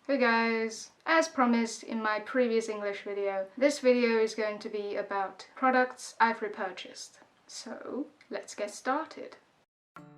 Hey guys! As promised in my previous English video, this video is going to be about products I've repurchased. So, let's get started.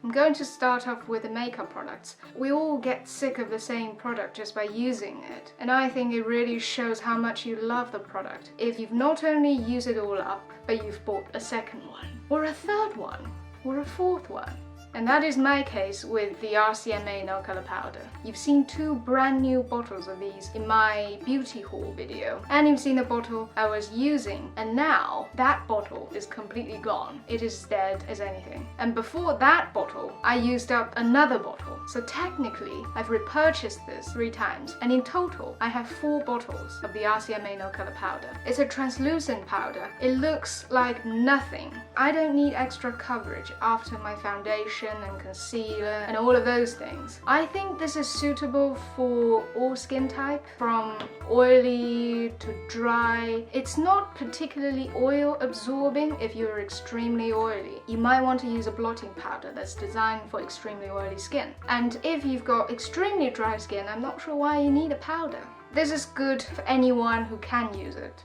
I'm going to start off with the makeup products. We all get sick of the same product just by using it, and I think it really shows how much you love the product if you've not only used it all up, but you've bought a second one, or a third one, or a fourth one. And that is my case with the Rcma nail color powder. You've seen two brand new bottles of these in my beauty haul video, and you've seen the bottle I was using, and now that bottle is completely gone. It is dead as anything. And before that bottle, I used up another bottle. So technically, I've repurchased this 3 times, and in total, I have 4 bottles of the Rcma nail color powder. It's a translucent powder. It looks like nothing. I don't need extra coverage after my foundation and concealer and all of those things. I think this is suitable for all skin type, from oily to dry. It's not particularly oil absorbing if you're extremely oily. You might want to use a blotting powder that's designed for extremely oily skin. And if you've got extremely dry skin, I'm not sure why you need a powder. This is good for anyone who can use it.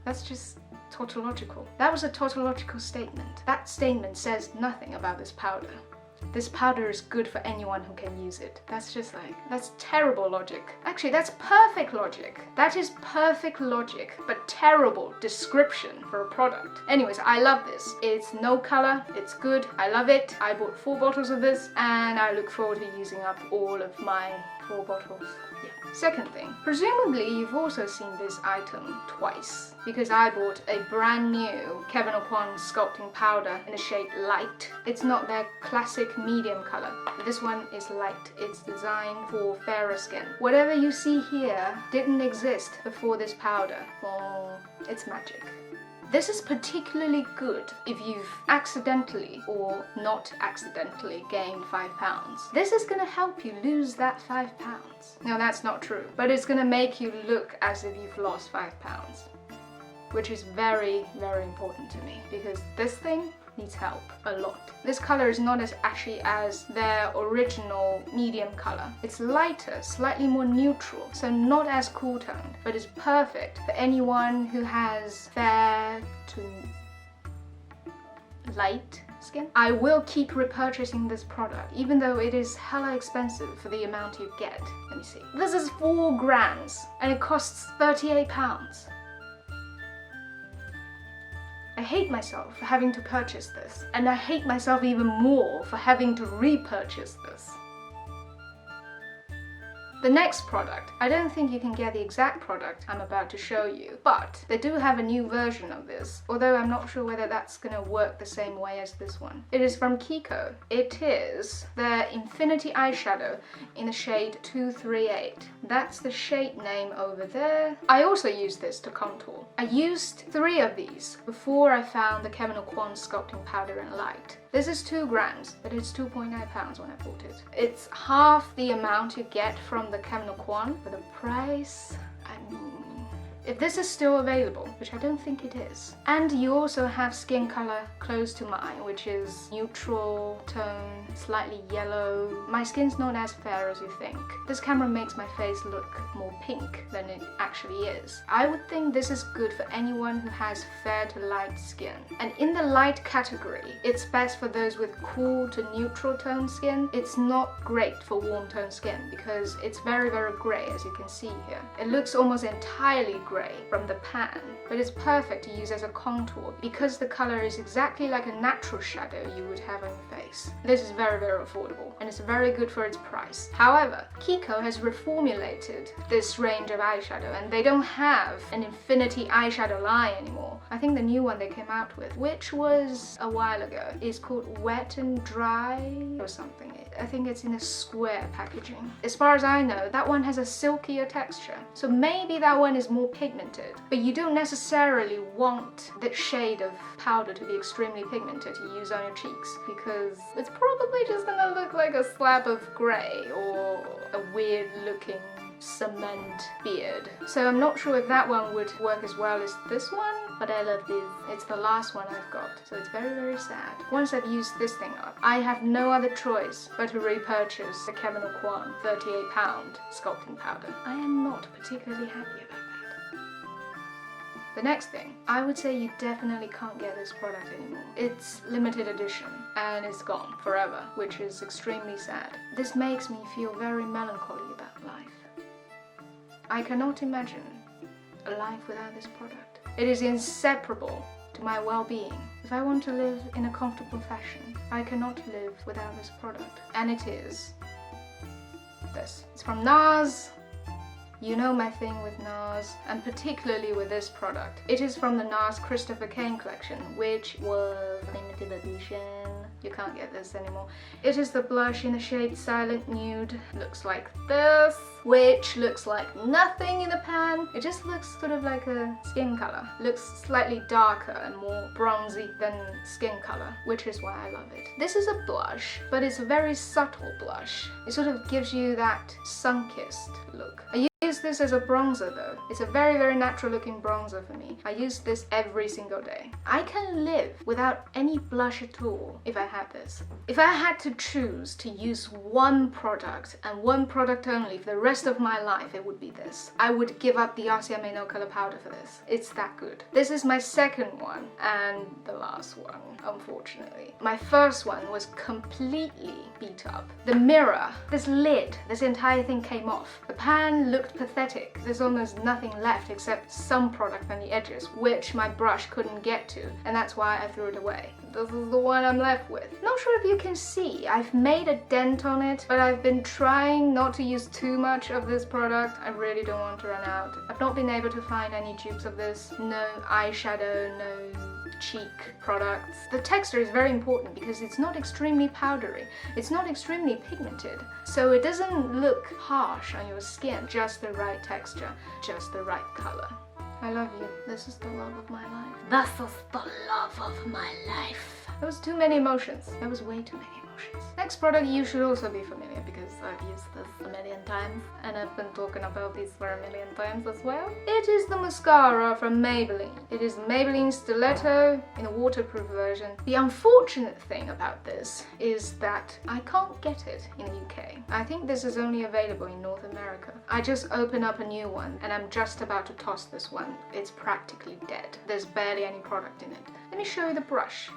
That's just tautological. That was a tautological statement. That statement says nothing about this powder. This powder is good for anyone who can use it. That's just like, that's terrible logic. Actually, that's perfect logic. That is perfect logic, but terrible description for a product. Anyways, I love this. It's no color, it's good, I love it. I bought 4 bottles of this, and I look forward to using up all of my 4 bottles. Yeah. Second thing, presumably you've also seen this item twice, because I bought a brand new Kevyn Aucoin sculpting powder in the shade light. It's not their classic medium color. This one is light. It's designed for fairer skin. Whatever you see here didn't exist before this powder. Well, it's magic. This is particularly good if you've accidentally or not accidentally gained 5 pounds. This is gonna help you lose that 5 pounds. Now that's not true, but it's gonna make you look as if you've lost 5 pounds, which is very, very important to me because this thing needs help a lot. This color is not as ashy as their original medium color. It's lighter, slightly more neutral, so not as cool toned, but it's perfect for anyone who has fair to light skin. I will keep repurchasing this product, even though it is hella expensive for the amount you get. Let me see. This is 4 grams and it costs £38. I hate myself for having to purchase this, and I hate myself even more for having to repurchase this. The next product, I don't think you can get the exact product I'm about to show you, but they do have a new version of this, although I'm not sure whether that's gonna work the same way as this one. It is from Kiko. It is their Infinity eyeshadow in the shade 238. That's the shade name over there. I also used this to contour. I used 3 of these before I found the Kevyn Aucoin sculpting powder in light. This is 2 grams, but it's £2.9 when I bought it. It's half the amount you get from the Kevyn Aucoin for the price. I mean, if this is still available, which I don't think it is. And you also have skin color close to mine, which is neutral tone, slightly yellow. My skin's not as fair as you think. This camera makes my face look more pink than it actually is. I would think this is good for anyone who has fair to light skin. And in the light category, it's best for those with cool to neutral tone skin. It's not great for warm tone skin because it's very, very grey, as you can see here. It looks almost entirely grey from the pan, but it's perfect to use as a contour because the color is exactly like a natural shadow you would have on your face. This is very, very affordable, and it's very good for its price. However, Kiko has reformulated this range of eyeshadow, and they don't have an Infinity eyeshadow line anymore. I think the new one they came out with, which was a while ago, is called Wet and Dry or something. I think it's in a square packaging. As far as I know, that one has a silkier texture, so maybe that one is more pigmented, but you don't necessarily want that shade of powder to be extremely pigmented to use on your cheeks, because it's probably just gonna look like a slab of grey or a weird looking cement beard. So I'm not sure if that one would work as well as this one. but I love this. It's the last one I've got, so it's very, very sad. Once I've used this thing up, I have no other choice but to repurchase the Kevin Aucoin 38-pound sculpting powder. I am not particularly happy about that. The next thing, I would say you definitely can't get this product anymore. It's limited edition and it's gone forever, which is extremely sad. This makes me feel very melancholy about life. I cannot imagine a life without this product. It is inseparable to my well-being. If I want to live in a comfortable fashion, I cannot live without this product. And it is this. It's from NARS. You know my thing with NARS, and particularly with this product. It is from the NARS Christopher Kane collection, which was limited edition. You can't get this anymore. It is the blush in the shade Silent Nude. Looks like this, which looks like nothing in the pan. It just looks sort of like a skin color. Looks slightly darker and more bronzy than skin color, which is why I love it. This is a blush, but it's a very subtle blush. It sort of gives you that sun-kissed look. I use this as a bronzer though. It's a very, very natural looking bronzer for me. I use this every single day. I can live without any blush at all if I had this. If I had to choose to use one product and one product only for the rest of my life, it would be this. I would give up the Rcma no color powder for this. It's that good. This is my second one and the last one, unfortunately. My first one was completely beat up. The mirror, this lid, this entire thing came off. The pan looked pathetic. There's almost nothing left except some product on the edges, which my brush couldn't get to, and that's why I threw it away. This is the one I'm left with. Not sure if you can see, I've made a dent on it, but I've been trying not to use too much of this product. I really don't want to run out. I've not been able to find any dupes of this. No eyeshadow, no cheek products. The texture is very important because it's not extremely powdery, it's not extremely pigmented, so it doesn't look harsh on your skin. Just the right texture, just the right color. I love you. This is the love of my life. This is the love of my life. There was too many emotions. There was way too many emotions. Next product you should also be familiar because I've used this a million times and I've been talking about these for a million times as well. It is the mascara from Maybelline. It is Maybelline Stiletto in a waterproof version. The unfortunate thing about this is that I can't get it in the UK. I think this is only available in North America. I just opened up a new one and I'm just about to toss this one. It's practically dead. There's barely any product in it. Let me show you the brush.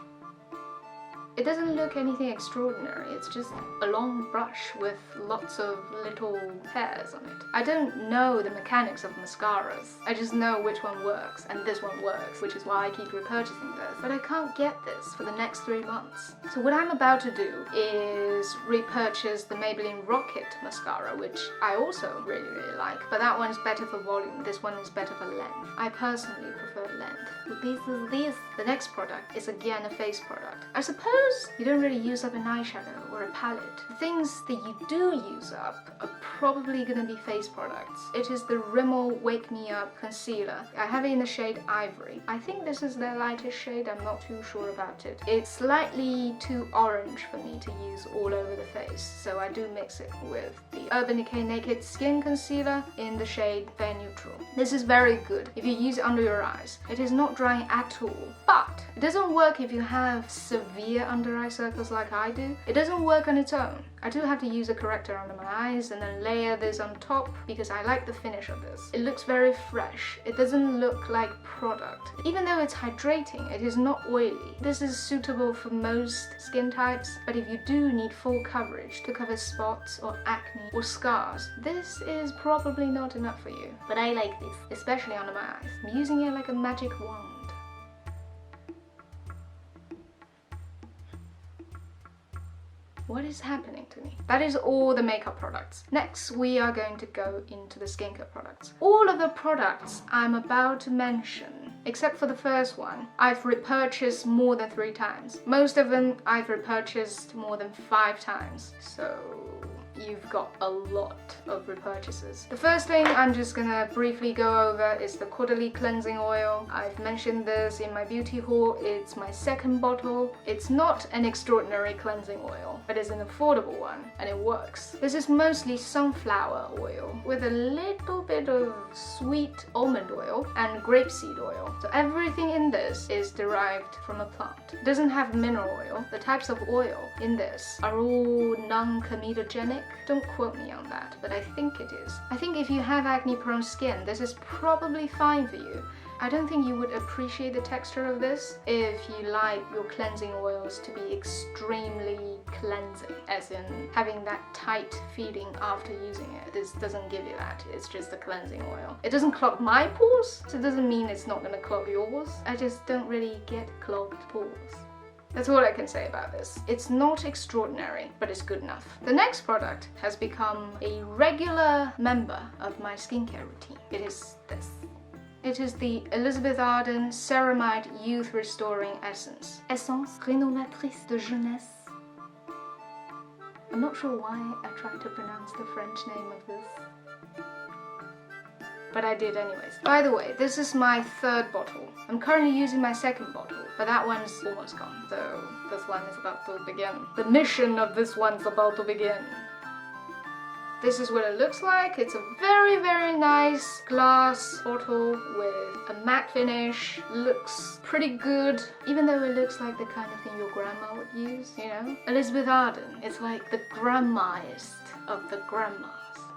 It doesn't look anything extraordinary, it's just a long brush with lots of little hairs on it. I don't know the mechanics of mascaras, I just know which one works, and this one works, which is why I keep repurchasing this. But I can't get this for the next 3 months. So what I'm about to do is repurchase the Maybelline Rocket mascara, which I also really, really like, but that one's better for volume, this one is better for length. I personally prefer length. This is this. The next product is again a face product. I suppose you don't really use up an eyeshadow or a palette. The things that you do use up are probably gonna be face products. It is the Rimmel Wake Me Up Concealer. I have it in the shade Ivory. I think this is their lightest shade, I'm not too sure about it. It's slightly too orange for me to use all over the face, so I do mix it with the Urban Decay Naked Skin Concealer in the shade Fair Neutral. This is very good if you use it under your eyes. It is not drying at all, but it doesn't work if you have severe under eye circles like I do. It doesn't work on its own. I do have to use a corrector under my eyes and then layer this on top because I like the finish of this. It looks very fresh. It doesn't look like product. Even though it's hydrating, it is not oily. This is suitable for most skin types, but if you do need full coverage to cover spots or acne or scars, this is probably not enough for you. But I like this. Especially under my eyes. I'm using it like a magic wand. What is happening to me? That is all the makeup products. Next, we are going to go into the skincare products. All of the products I'm about to mention, except for the first one, I've repurchased more than 3 times. Most of them I've repurchased more than 5 times. So you've got a lot of repurchases. The first thing I'm just gonna briefly go over is the quarterly cleansing oil. I've mentioned this in my beauty haul. It's my second bottle. It's not an extraordinary cleansing oil, but it's an affordable one and it works. This is mostly sunflower oil with a little bit of sweet almond oil and grapeseed oil. So everything in this is derived from a plant. It doesn't have mineral oil. The types of oil in this are all non-comedogenic. Don't quote me on that, but I think it is. I think if you have acne-prone skin, this is probably fine for you. I don't think you would appreciate the texture of this if you like your cleansing oils to be extremely cleansing, as in having that tight feeling after using it. This doesn't give you that. It's just a cleansing oil. It doesn't clog my pores, so it doesn't mean it's not gonna clog yours. I just don't really get clogged pores. That's all I can say about this. It's not extraordinary, but it's good enough. The next product has become a regular member of my skincare routine. It is this. It is the Elizabeth Arden Ceramide Youth Restoring Essence. Essence rénovatrice de jeunesse. I'm not sure why I tried to pronounce the French name of this, but I did anyways. By the way, this is my third bottle. I'm currently using my second bottle, but that one's almost gone, so this one is about to begin. The mission of this one's about to begin. This is what it looks like. It's a very, very nice glass bottle with a matte finish. Looks pretty good, even though it looks like the kind of thing your grandma would use, you know? Elizabeth Arden, it's like the grandmaest of the grandmas.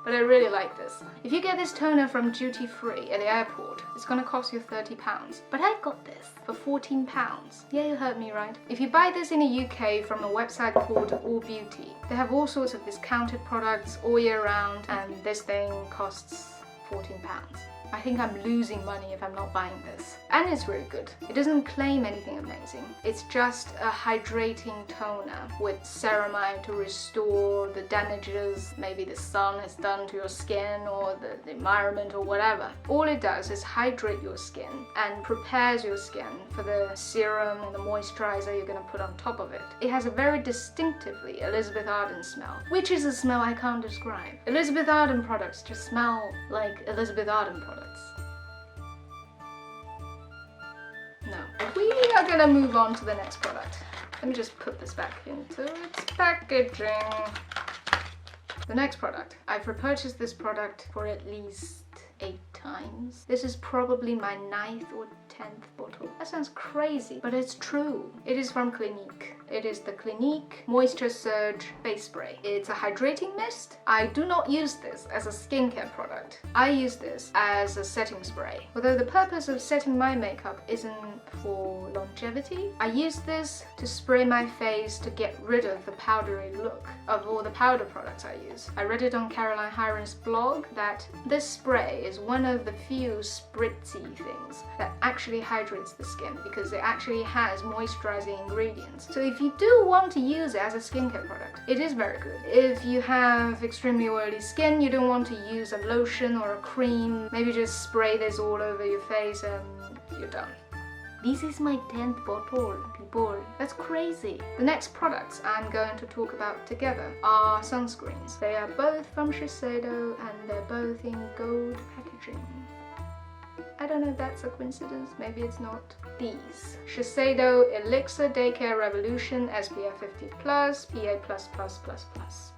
But I really like this. If you get this toner from duty free at the airport, it's gonna cost you £30. But I got this for £14. Yeah, you heard me right. If you buy this in the UK from a website called All Beauty, they have all sorts of discounted products all year round, and this thing costs £14. I think I'm losing money if I'm not buying this. And it's really good. It doesn't claim anything amazing. It's just a hydrating toner with ceramide to restore the damages maybe the sun has done to your skin or the environment or whatever. All it does is hydrate your skin and prepares your skin for the serum and the moisturizer you're gonna put on top of it. It has a very distinctively Elizabeth Arden smell, which is a smell I can't describe. Elizabeth Arden products just smell like Elizabeth Arden products. No. We are gonna move on to the next product. Let me just put this back into its packaging. The next product. I've repurchased this product for at least 8 times. This is probably my 9th or 10th bottle. That sounds crazy, but it's true. It is from Clinique. It is the Clinique Moisture Surge Face Spray. It's a hydrating mist. I do not use this as a skincare product. I use this as a setting spray. Although the purpose of setting my makeup isn't for longevity, I use this to spray my face to get rid of the powdery look of all the powder products I use. I read it on Caroline Hyren's blog that this spray is one of the few spritzy things that actually hydrates the skin because it actually has moisturizing ingredients. So if you do want to use it as a skincare product, it is very good. If you have extremely oily skin, you don't want to use a lotion or a cream, maybe just spray this all over your face and you're done. This is my 10th bottle, people. That's crazy. The next products I'm going to talk about together are sunscreens. They are both from Shiseido and they're both in gold packaging. I don't know if that's a coincidence, maybe it's not. These. Shiseido Elixir Daycare Revolution SPF 50+, PA++++.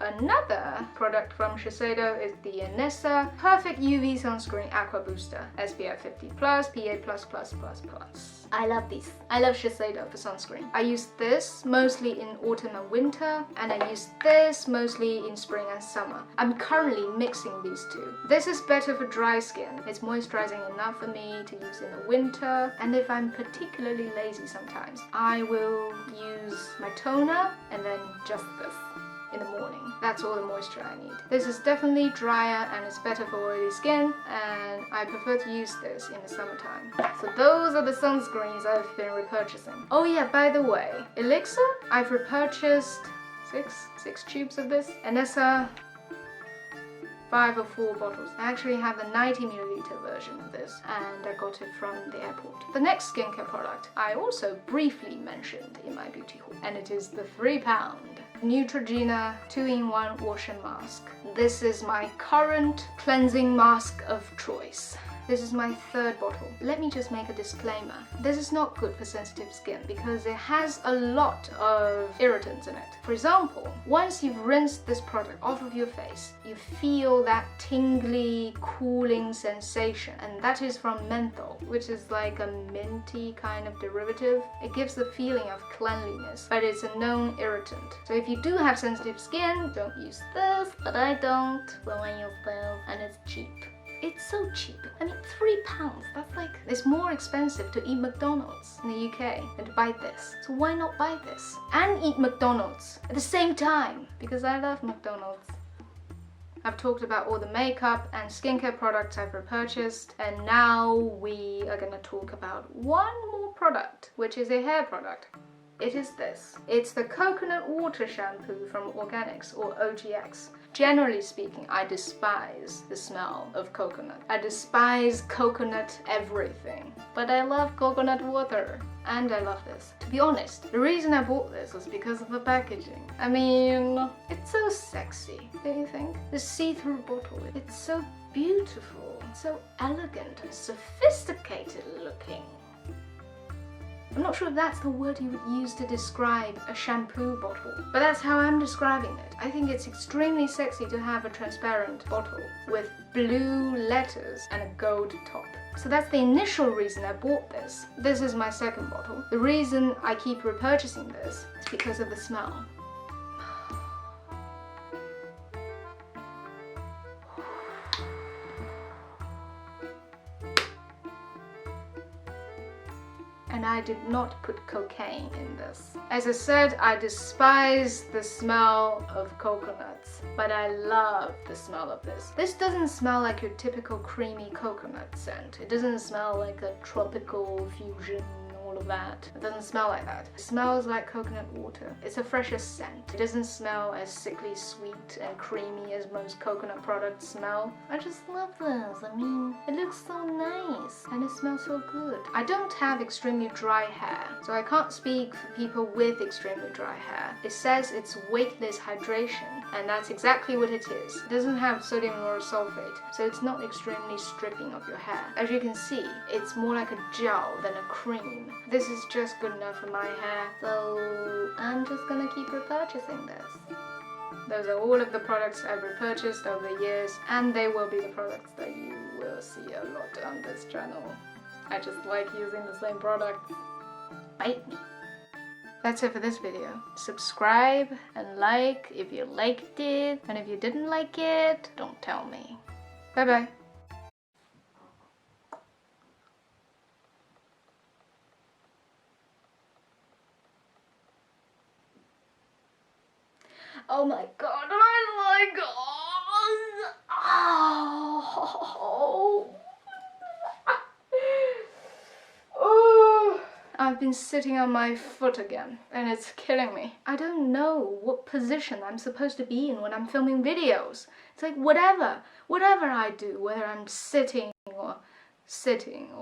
Another product from Shiseido is the Anessa Perfect UV Sunscreen Aqua Booster SPF 50+, PA+++++. I love these. I love Shiseido for sunscreen. I use this mostly in autumn and winter, and I use this mostly in spring and summer. I'm currently mixing these two. This is better for dry skin. It's moisturizing enough for me to use in the winter, and if I'm particularly lazy sometimes, I will use my toner and then just this in the morning. That's all the moisture I need. This is definitely drier and it's better for oily skin, and I prefer to use this in the summertime. So those are the sunscreens I've been repurchasing. Oh yeah, by the way, Elixir, I've repurchased six tubes of this. Anessa, 5 or 4 bottles. I actually have the 90ml version of this, and I got it from the airport. The next skincare product I also briefly mentioned in my beauty haul, and it is the £3 Neutrogena 2-in-1 wash and mask. This is my current cleansing mask of choice. This is my third bottle. Let me just make a disclaimer. This is not good for sensitive skin because it has a lot of irritants in it. For example, once you've rinsed this product off of your face, you feel that tingly, cooling sensation, and that is from menthol, which is like a minty kind of derivative. It gives the feeling of cleanliness, but it's a known irritant. So if you do have sensitive skin, don't use this, but I don't. So I use this, and it's cheap. It's so cheap. I mean, £3. That's like, it's more expensive to eat McDonald's in the UK than to buy this. So why not buy this? And eat McDonald's at the same time, because I love McDonald's. I've talked about all the makeup and skincare products I've repurchased, and now we are gonna talk about one more product, which is a hair product. It is this. It's the coconut water shampoo from Organics, or OGX. Generally speaking, I despise the smell of coconut. I despise coconut everything. But I love coconut water. And I love this. To be honest, the reason I bought this was because of the packaging. I mean, it's so sexy, don't you think? The see-through bottle, it's so beautiful, so elegant and sophisticated looking. I'm not sure if that's the word you would use to describe a shampoo bottle, but that's how I'm describing it. I think it's extremely sexy to have a transparent bottle with blue letters and a gold top. So that's the initial reason I bought this. This is my second bottle. The reason I keep repurchasing this is because of the smell. And I did not put cocaine in this. As I said, I despise the smell of coconuts, but I love the smell of this. This doesn't smell like your typical creamy coconut scent. It doesn't smell like a tropical fusion, all of that. It doesn't smell like that. It smells like coconut water. It's a fresher scent. It doesn't smell as sickly sweet and creamy as most coconut products smell. I just love this. I mean, it looks so nice and it smells so good. I don't have extremely dry hair, so I can't speak for people with extremely dry hair. It says it's weightless hydration, and that's exactly what it is. It doesn't have sodium lauryl sulfate, so it's not extremely stripping of your hair. As you can see, it's more like a gel than a cream. This is just good enough for my hair, so I'm just gonna keep repurchasing this. Those are all of the products I've repurchased over the years, and they will be the products that you will see a lot on this channel. I just like using the same products. Bite me. That's it for this video. Subscribe and like if you liked it, and if you didn't like it, don't tell me. Bye bye. Oh my god, oh my god! Oh. I've been sitting on my foot again, and it's killing me. I don't know what position I'm supposed to be in when I'm filming videos. It's like whatever I do, whether I'm sitting or sitting,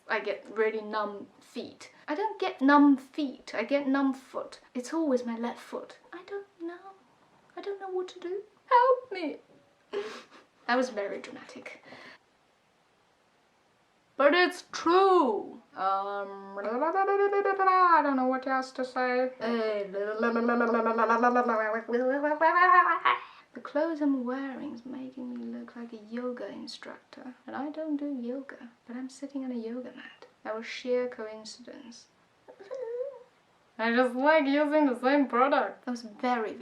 I get really numb feet. I don't get numb feet, I get numb foot. It's always my left foot. I don't know what to do. Help me. That was very dramatic. But it's true. I don't know what else to say. The clothes I'm wearing is making me look like a yoga instructor. And I don't do yoga, but I'm sitting on a yoga mat. That was sheer coincidence. I just like using the same product. That was very